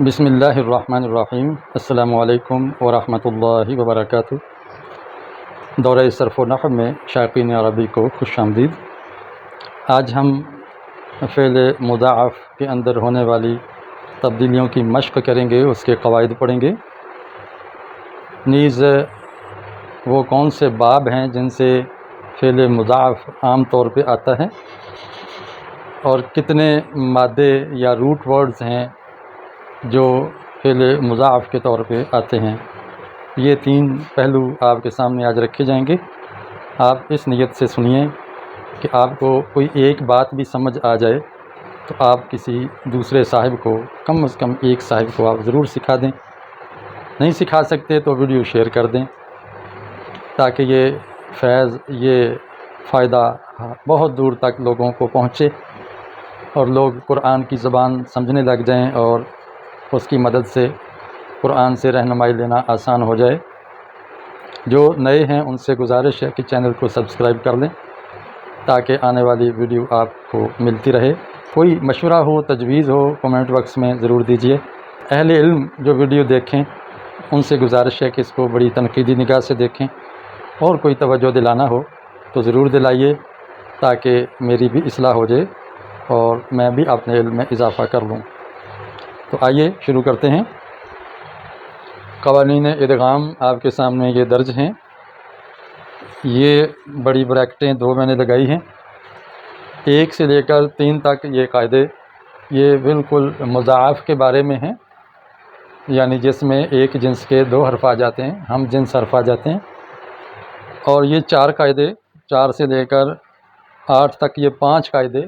بسم اللہ الرحمن الرحیم۔ السلام علیکم ورحمۃ اللہ وبرکاتہ۔ دورہ صرف و نحو میں شائقین عربی کو خوش آمدید۔ آج ہم فعل مضاعف کے اندر ہونے والی تبدیلیوں کی مشق کریں گے، اس کے قواعد پڑھیں گے، نیز وہ کون سے باب ہیں جن سے فعل مضاعف عام طور پہ آتا ہے، اور کتنے مادے یا روٹ ورڈز ہیں جو فعل مضاعف کے طور پہ آتے ہیں۔ یہ تین پہلو آپ کے سامنے آج رکھے جائیں گے۔ آپ اس نیت سے سنیے کہ آپ کو کوئی ایک بات بھی سمجھ آ جائے تو آپ کسی دوسرے صاحب کو، کم از کم ایک صاحب کو آپ ضرور سکھا دیں۔ نہیں سکھا سکتے تو ویڈیو شیئر کر دیں، تاکہ یہ فیض، یہ فائدہ بہت دور تک لوگوں کو پہنچے اور لوگ قرآن کی زبان سمجھنے لگ جائیں اور اس کی مدد سے قرآن سے رہنمائی لینا آسان ہو جائے۔ جو نئے ہیں ان سے گزارش ہے کہ چینل کو سبسکرائب کر لیں تاکہ آنے والی ویڈیو آپ کو ملتی رہے۔ کوئی مشورہ ہو، تجویز ہو، کمنٹ باکس میں ضرور دیجیے۔ اہل علم جو ویڈیو دیکھیں ان سے گزارش ہے کہ اس کو بڑی تنقیدی نگاہ سے دیکھیں، اور کوئی توجہ دلانا ہو تو ضرور دلائیے تاکہ میری بھی اصلاح ہو جائے اور میں بھی اپنے علم میں اضافہ کر لوں۔ تو آئیے شروع کرتے ہیں۔ قوانین ادغام آپ کے سامنے یہ درج ہیں۔ یہ بڑی بریکٹیں دو میں نے لگائی ہیں، 1 سے لے کر 3 تک یہ قاعدے یہ بالکل مضاعف کے بارے میں ہیں، یعنی جس میں ایک جنس کے 2 حرف آ جاتے ہیں، ہم جنس حرف آ جاتے ہیں۔ اور یہ 4 قاعدے، 4 سے لے کر 8 تک یہ 5 قاعدے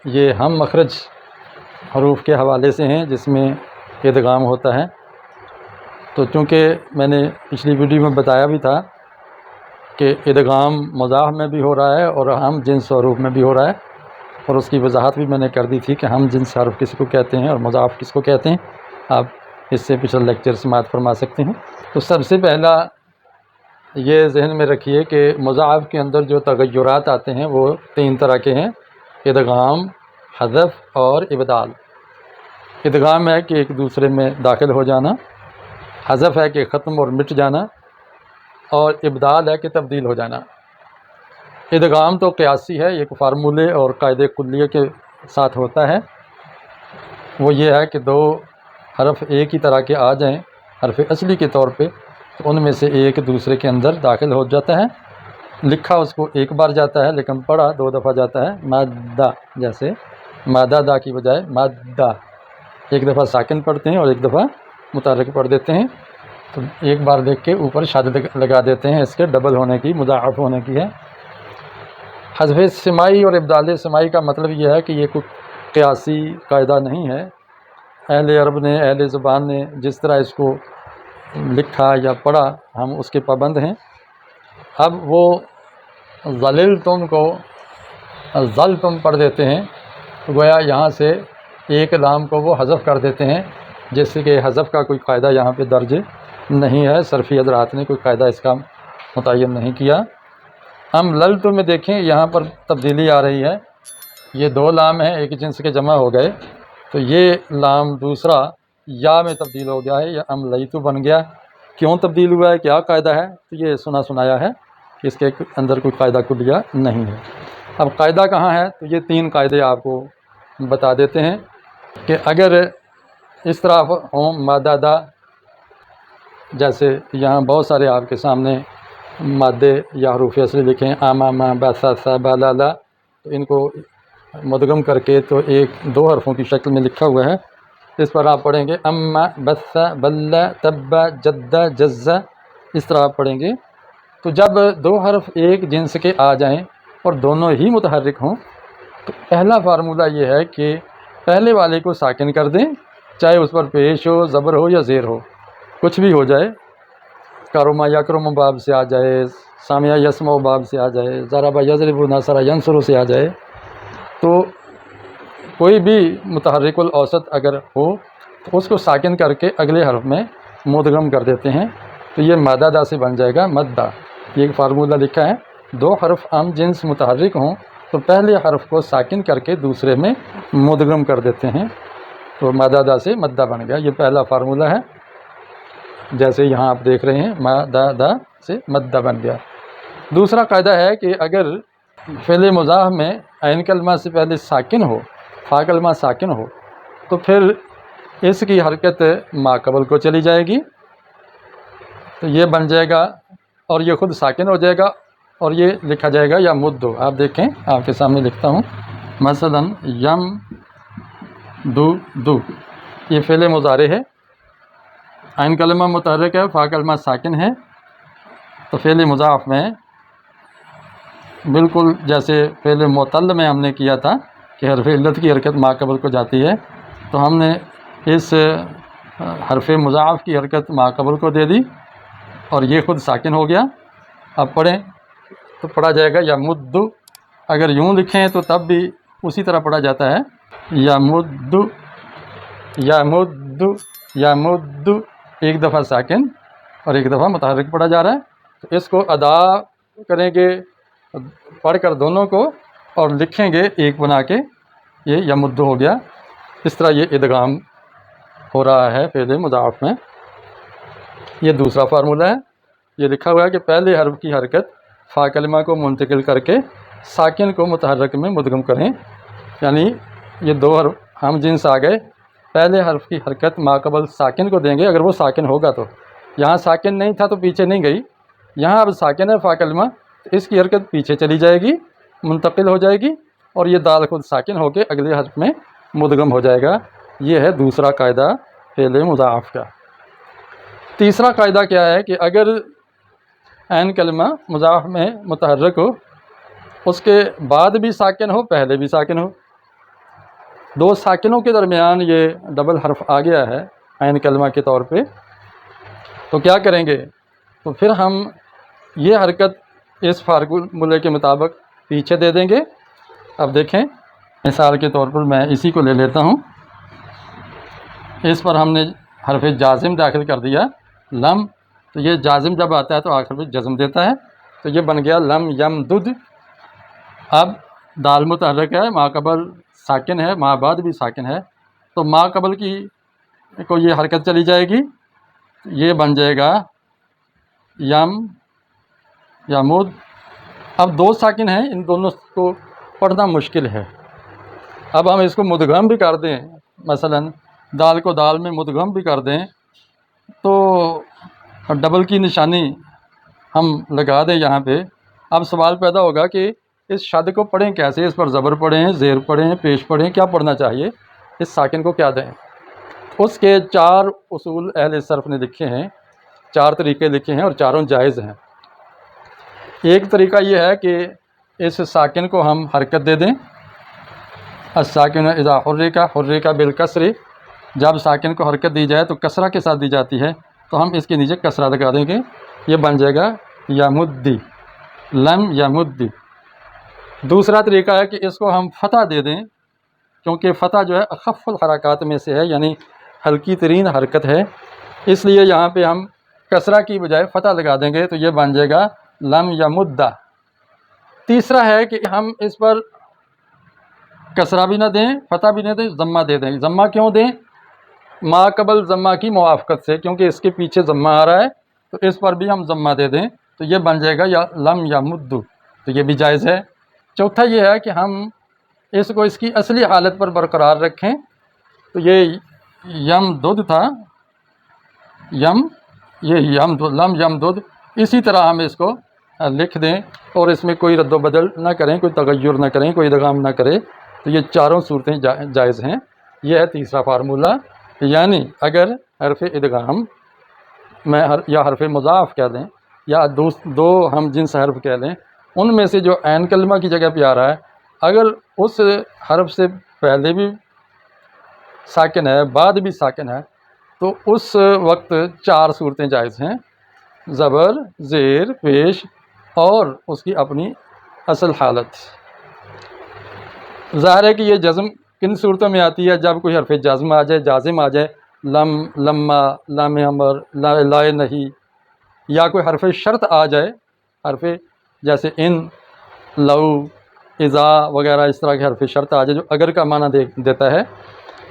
یہ ہم مخرج حروف کے حوالے سے ہیں جس میں ادغام ہوتا ہے۔ تو چونکہ میں نے پچھلی ویڈیو میں بتایا بھی تھا کہ ادغام مضاعف میں بھی ہو رہا ہے اور ہم جنس حروف میں بھی ہو رہا ہے، اور اس کی وضاحت بھی میں نے کر دی تھی کہ ہم جنس حرف کس کو کہتے ہیں اور مضاعف کس کو کہتے ہیں۔ آپ اس سے پچھلے لیکچر سماعت فرما سکتے ہیں۔ تو سب سے پہلا یہ ذہن میں رکھیے کہ مضاعف کے اندر جو تغیرات آتے ہیں وہ 3 طرح کے ہیں: ادغام، حذف اور ابدال۔ ادغام ہے کہ ایک دوسرے میں داخل ہو جانا، حذف ہے کہ ختم اور مٹ جانا، اور ابدال ہے کہ تبدیل ہو جانا۔ ادغام تو قیاسی ہے، ایک فارمولے اور قاعدے کلیے کے ساتھ ہوتا ہے۔ وہ یہ ہے کہ 2 حرف ایک ہی طرح کے آ جائیں حرف اصلی کے طور پہ، تو ان میں سے ایک دوسرے کے اندر داخل ہو جاتا ہے۔ لکھا اس کو ایک بار جاتا ہے لیکن پڑھا 2 دفعہ جاتا ہے۔ مادہ، جیسے مادہ دا کی بجائے مادہ، ایک دفعہ ساکن پڑھتے ہیں اور ایک دفعہ متحرک پڑھ دیتے ہیں، تو ایک بار دیکھ کے اوپر شد لگا دیتے ہیں، اس کے ڈبل ہونے کی، مضاعف ہونے کی ہے۔ حذف سماعی اور ابدال سماعی کا مطلب یہ ہے کہ یہ کوئی قیاسی قاعدہ نہیں ہے۔ اہل عرب نے، اہل زبان نے جس طرح اس کو لکھا یا پڑھا ہم اس کے پابند ہیں۔ اب وہ ظللتم کو ظلتم پڑھ دیتے ہیں، گویا یہاں سے ایک لام کو وہ حذف کر دیتے ہیں، جیسے کہ حذف کا کوئی قاعدہ یہاں پہ درج نہیں ہے، صرفی حضرات نے کوئی قاعدہ اس کا متعین نہیں کیا۔ ہم للتم میں دیکھیں یہاں پر تبدیلی آ رہی ہے، یہ 2 لام ہیں، ایک جنس کے جمع ہو گئے، تو یہ لام دوسرا یا میں تبدیل ہو گیا ہے، یا لیتو بن گیا۔ کیوں تبدیل ہوا ہے، کیا قاعدہ ہے، تو یہ سنا سنایا ہے، اس کے اندر کوئی قاعدہ کلیہ نہیں ہے۔ اب قاعدہ کہاں ہے، تو یہ 3 قاعدے آپ کو بتا دیتے ہیں کہ اگر اس طرح ہوں مادہ دا، جیسے یہاں بہت سارے آپ کے سامنے مادے یا حروف اصلی لکھیں، آما ما با سا سا با لا لا، تو ان کو مدغم کر کے تو 1-2 حرفوں کی شکل میں لکھا ہوا ہے۔ اس پر آپ پڑھیں گے اما بس بل تب جد جز، اس طرح آپ پڑھیں گے۔ تو جب 2 حرف ایک جنس کے آ جائیں اور دونوں ہی متحرک ہوں، تو پہلا فارمولہ یہ ہے کہ پہلے والے کو ساکن کر دیں، چاہے اس پر پیش ہو، زبر ہو یا زیر ہو، کچھ بھی ہو جائے۔ کرما یکرم باب سے آ جائے، سامع یسمع باب سے آ جائے، ضرب یضرب نصر ینصر سے آ جائے، تو کوئی بھی متحرک الاوسط اگر ہو تو اس کو ساکن کر کے اگلے حرف میں مدغم کر دیتے ہیں، تو یہ مادہ دا سے بن جائے گا مدہ۔ یہ ایک فارمولہ لکھا ہے، 2 حرف ہم جنس متحرک ہوں تو پہلے حرف کو ساکن کر کے دوسرے میں مدغم کر دیتے ہیں۔ تو مددا سے مدہ بن گیا. یہ پہلا فارمولہ ہے، جیسے یہاں آپ دیکھ رہے ہیں مددا سے مدہ بن گیا. دوسرا قاعدہ ہے کہ اگر فعل مضارع میں عین کلمہ سے پہلے ساکن ہو، فا کلمہ ساکن ہو، تو پھر اس کی حرکت ما قبل کو چلی جائے گی، تو یہ بن جائے گا اور یہ خود ساکن ہو جائے گا اور یہ لکھا جائے گا یا مدو. آپ دیکھیں، آپ کے سامنے لکھتا ہوں. مثلا یم دو یہ فعل مضارع ہے، عین کلمہ متحرک ہے، فا کلمہ ساکن ہے. تو فعل مضارع میں بالکل جیسے فعل معتل میں ہم نے کیا تھا کہ حرف علت کی حرکت ما قبل کو جاتی ہے، تو ہم نے اس حرف مضاعف کی حرکت ما قبل کو دے دی اور یہ خود ساکن ہو گیا. اب پڑھیں تو پڑھا جائے گا یا مدو. اگر یوں لکھیں تو تب بھی اسی طرح پڑھا جاتا ہے، یا مدو یا مدو یا مدو، ایک دفعہ ساکن اور ایک دفعہ متحرک پڑھا جا رہا ہے. تو اس کو ادا کریں گے پڑھ کر دونوں کو اور لکھیں گے ایک بنا کے، یہ یمد ہو گیا. اس طرح یہ ادغام ہو رہا ہے فعل مضاعف میں. یہ دوسرا فارمولہ ہے. یہ لکھا ہوا ہے کہ پہلے حرف کی حرکت فا کلمہ کو منتقل کر کے ساکن کو متحرک میں مدغم کریں. یعنی یہ دو حرف ہم جنس آ گئے، پہلے حرف کی حرکت ما قبل ساکن کو دیں گے اگر وہ ساکن ہوگا. تو یہاں ساکن نہیں تھا تو پیچھے نہیں گئی، یہاں اب ساکن ہے فا کلمہ، اس کی حرکت پیچھے چلی جائے گی، منتقل ہو جائے گی اور یہ دال خود ساکن ہو کے اگلے حرف میں مدغم ہو جائے گا. یہ ہے دوسرا قاعدہ فعل مضاعف کا. تیسرا قاعدہ کیا ہے کہ اگر عین کلمہ مضاعف میں متحرک ہو، اس کے بعد بھی ساکن ہو، پہلے بھی ساکن ہو، دو ساکنوں کے درمیان یہ ڈبل حرف آ گیا ہے عین کلمہ کے طور پہ، تو کیا کریں گے؟ تو پھر ہم یہ حرکت اس فارمولے کے مطابق پیچھے دے دیں گے. اب دیکھیں، مثال کے طور پر میں اسی کو لے لیتا ہوں. اس پر ہم نے حرف جازم داخل کر دیا لم، تو یہ جازم جب آتا ہے تو آخر میں جزم دیتا ہے، تو یہ بن گیا لم یم دد. اب دال متحرک ہے، ما قبل ساکن ہے، ما بعد بھی ساکن ہے، تو ما قبل کی کو یہ حرکت چلی جائے گی، یہ بن جائے گا یم یا مد. اب دو ساکن ہیں، ان دونوں کو پڑھنا مشکل ہے. اب ہم اس کو مدغم بھی کر دیں، مثلا دال کو دال میں مدغم بھی کر دیں، تو ڈبل کی نشانی ہم لگا دیں یہاں پہ. اب سوال پیدا ہوگا کہ اس شد کو پڑھیں کیسے؟ اس پر زبر پڑھیں، زیر پڑھیں، پیش پڑھیں، کیا پڑھنا چاہیے؟ اس ساکن کو کیا دیں؟ اس کے 4 اصول اہل صرف نے لکھے ہیں، 4 طریقے لکھے ہیں اور چاروں جائز ہیں. ایک طریقہ یہ ہے کہ اس ساکن کو ہم حرکت دے دیں. الساکن اذا حرک بالکسر، جب ساکن کو حرکت دی جائے تو کسرہ کے ساتھ دی جاتی ہے، تو ہم اس کے نیچے کسرہ لگا دیں گے، یہ بن جائے گا یمدی، لم یمدی. دوسرا طریقہ ہے کہ اس کو ہم فتح دے دیں، کیونکہ فتح جو ہے اخف الحرکات میں سے ہے، یعنی ہلکی ترین حرکت ہے، اس لیے یہاں پہ ہم کسرہ کی بجائے فتح لگا دیں گے، تو یہ بن جائے گا لم یمدہ. تیسرا ہے کہ ہم اس پر کسرہ بھی نہ دیں، فتح بھی نہ دیں، ضمہ دے دیں. ضمہ کیوں دیں؟ ما قبل ضمہ کی موافقت سے، کیونکہ اس کے پیچھے ضمہ آ رہا ہے، تو اس پر بھی ہم ضمہ دے دیں، تو یہ بن جائے گا یا لم یمدو، تو یہ بھی جائز ہے. چوتھا یہ ہے کہ ہم اس کو اس کی اصلی حالت پر برقرار رکھیں، تو یہ یم دودھ تھا، یہ لم یم دودھ، اسی طرح ہم اس کو لکھ دیں اور اس میں کوئی رد و بدل نہ کریں، کوئی تغیر نہ کریں، کوئی ادغام نہ کریں، تو یہ چاروں صورتیں جائز ہیں. یہ ہے تیسرا فارمولہ. یعنی اگر حرف ادغام میں یا حرف مضاعف کہہ دیں یا دو ہم جنس حرف کہہ دیں، ان میں سے جو عین کلمہ کی جگہ پہ آ رہا ہے، اگر اس حرف سے پہلے بھی ساکن ہے، بعد بھی ساکن ہے، تو اس وقت 4 صورتیں جائز ہیں: زبر، زیر، پیش اور اس کی اپنی اصل حالت. ظاہر ہے کہ یہ جزم کن صورتوں میں آتی ہے؟ جب کوئی حرف جازم آ جائے، لم، لما، لام امر، لائے نہیں، یا کوئی حرف شرط آ جائے، حرف جیسے ان، لو، اذا وغیرہ، اس طرح کے حرف شرط آ جائے جو اگر کا معنی دیتا ہے،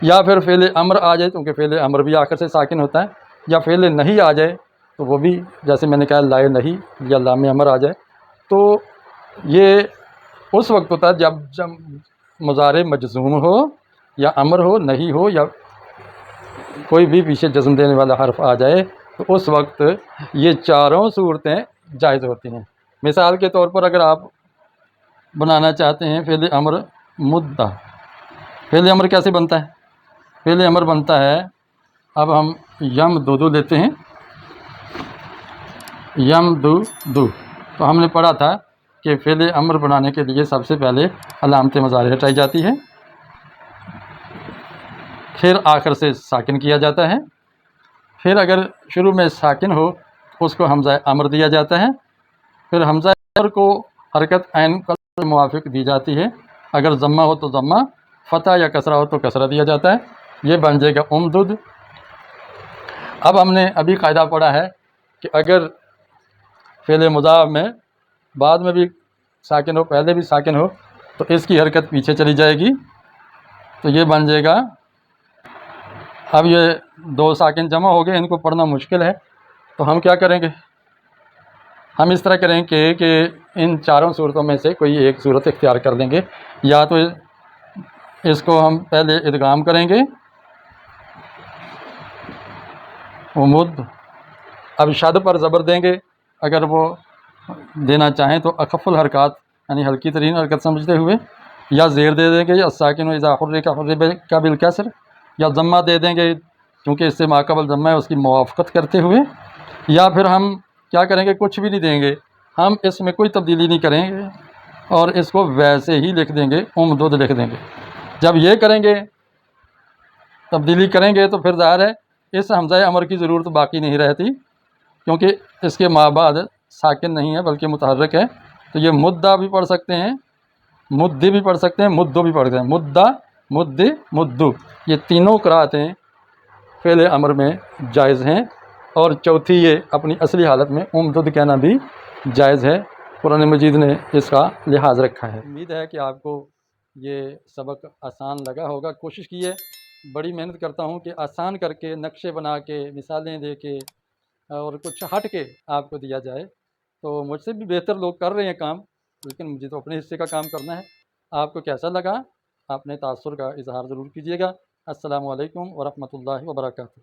یا پھر فعل امر آ جائے، کیونکہ فعل امر بھی آخر سے ساکن ہوتا ہے، یا فعل نہیں آ جائے تو وہ بھی جیسے میں نے کہا لائے نہیں یا لام امر آ جائے، تو یہ اس وقت ہوتا ہے جب مضارع مجزوم ہو یا امر ہو نہیں ہو یا کوئی بھی پیچھے جزم دینے والا حرف آ جائے، تو اس وقت یہ چاروں صورتیں جائز ہوتی ہیں۔ مثال کے طور پر اگر آپ بنانا چاہتے ہیں فعل امر مدہ، فعل امر کیسے بنتا ہے؟ فعل امر بنتا ہے، اب ہم یم دو لیتے ہیں، یم دو، تو ہم نے پڑھا تھا کہ فعل امر بنانے کے لیے سب سے پہلے علامت مضارع ہٹائی جاتی ہے، پھر آخر سے ساکن کیا جاتا ہے، پھر اگر شروع میں ساکن ہو اس کو حمزہ امر دیا جاتا ہے، پھر حمزہ امر کو حرکت عین کے موافق دی جاتی ہے، اگر ضمہ ہو تو ضمہ، فتح یا کسرہ ہو تو کسرہ دیا جاتا ہے، یہ بن جائے گا امدد۔ اب ہم نے ابھی قاعدہ پڑھا ہے کہ اگر فعل مضارع میں بعد میں بھی ساکن ہو پہلے بھی ساکن ہو تو اس کی حرکت پیچھے چلی جائے گی، تو یہ بن جائے گا، اب یہ دو ساکن جمع ہو گئے، ان کو پڑھنا مشکل ہے تو ہم کیا کریں گے، ہم اس طرح کریں کہ ان چاروں صورتوں میں سے کوئی ایک صورت اختیار کر لیں گے، یا تو اس کو ہم پہلے ادغام کریں گے امد، اب شد پر زبر دیں گے اگر وہ دینا چاہیں تو اخف الحرکات یعنی ہلکی ترین حرکت سمجھتے ہوئے، یا زیر دے دیں گے، یا ساکن و اذا حرک حرب کا بالکسر، یا ضمہ دے دیں گے کیونکہ اس سے ماقبل ضمہ ہے اس کی موافقت کرتے ہوئے، یا پھر ہم کیا کریں گے، کچھ بھی نہیں دیں گے، ہم اس میں کوئی تبدیلی نہیں کریں گے اور اس کو ویسے ہی لکھ دیں گے، امدد لکھ دیں گے۔ جب یہ کریں گے، تبدیلی کریں گے، تو پھر ظاہر ہے اس حمزہ امر کی ضرورت باقی نہیں رہتی، کیونکہ اس کے ماں بعد ساکن نہیں ہے بلکہ متحرک ہے، تو یہ مدہ بھی پڑھ سکتے ہیں، مدی بھی پڑھ سکتے ہیں، مدو بھی پڑھ سکتے ہیں، مدہ، مدی، مدو، یہ تینوں قرأتیں فعل امر میں جائز ہیں، اور چوتھی یہ اپنی اصلی حالت میں امدد کہنا بھی جائز ہے، قرآن مجید نے اس کا لحاظ رکھا ہے۔ امید ہے کہ آپ کو یہ سبق آسان لگا ہوگا، کوشش کیے، بڑی محنت کرتا ہوں کہ آسان کر کے نقشے بنا کے مثالیں دے کے اور کچھ ہٹ کے آپ کو دیا جائے، تو مجھ سے بھی بہتر لوگ کر رہے ہیں کام، لیکن مجھے تو اپنے حصے کا کام کرنا ہے۔ آپ کو کیسا لگا؟ اپنے تاثر کا اظہار ضرور کیجیے گا۔ السلام علیکم ورحمۃ اللہ وبرکاتہ۔